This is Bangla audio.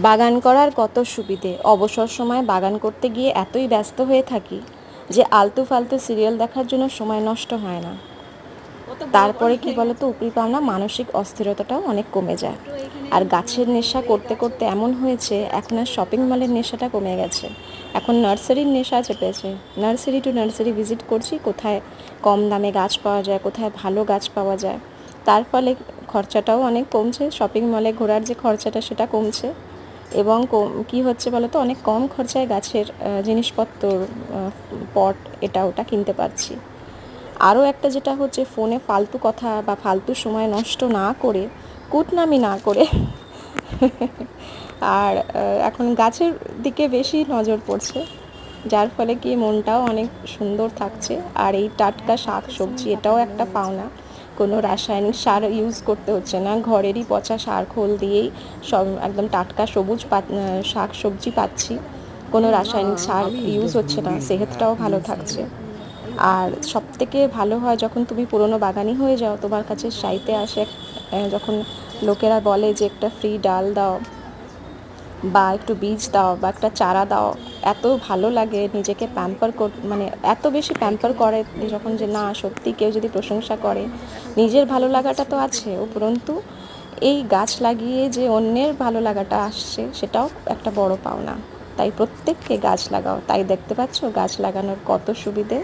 বাগান করার কত সুবিধে। অবসর সময় বাগান করতে গিয়ে এতই ব্যস্ত হয়ে থাকি যে আলতু ফালতু সিরিয়াল দেখার জন্য সময় নষ্ট হয় না। তারপরে কি বলতো, উপরি পাওনা মানসিক অস্থিরতাটাও অনেক কমে যায়। আর গাছের নেশা করতে করতে এমন হয়েছে, এখন আর শপিং মলের নেশাটা কমে গেছে, এখন নার্সারির নেশা চেপেছে। নার্সারি টু নার্সারি ভিজিট করছি, কোথায় কম দামে গাছ পাওয়া যায়, কোথায় ভালো গাছ পাওয়া যায়। তার ফলে খরচাটাও অনেক কমছে, শপিং মলে ঘোরার যে খরচাটা সেটা কমছে। এবং কী হচ্ছে বলো তো, অনেক কম খরচায় গাছের জিনিসপত্র, পট এটা ওটা কিনতে পারছি। আরও একটা যেটা হচ্ছে, ফোনে ফালতু কথা বা ফালতু সময় নষ্ট না করে, কুটনামি না করে আর এখন গাছের দিকে বেশি নজর পড়ছে, যার ফলে কি মনটাও অনেক সুন্দর থাকছে। আর এই টাটকা শাক সবজি, এটাও একটা পাওনা। কোনো রাসায়নিক সার ইউজ করতে হচ্ছে না, ঘরেরই পচা সার খোল দিয়েই সব একদম টাটকা সবুজ শাক সবজি পাচ্ছি। কোনো রাসায়নিক সার ইউজ হচ্ছে না, সেহেতটাও ভালো থাকছে। আর সবথেকে ভালো হয় যখন তুমি পুরনো বাগানি হয়ে যাও, তোমার কাছে চাইতে আসে যখন লোকেরা বলে যে একটা ফ্রি ডাল দাও বা একটু বীজ দাও বা একটা চারা দাও, এত ভালো লাগে নিজেকে মানে এত বেশি প্যাম্পার করে যখন, যে না সত্যি কেউ যদি প্রশংসা করে, নিজের ভালো লাগাটা তো আছে, উপরন্তু এই গাছ লাগিয়ে যে অন্যের ভালো লাগাটা আসছে, সেটাও একটা বড় পাওনা। তাই প্রত্যেককে গাছ লাগাও। তাই দেখতে পাচ্ছ গাছ লাগানোর কত সুবিধে।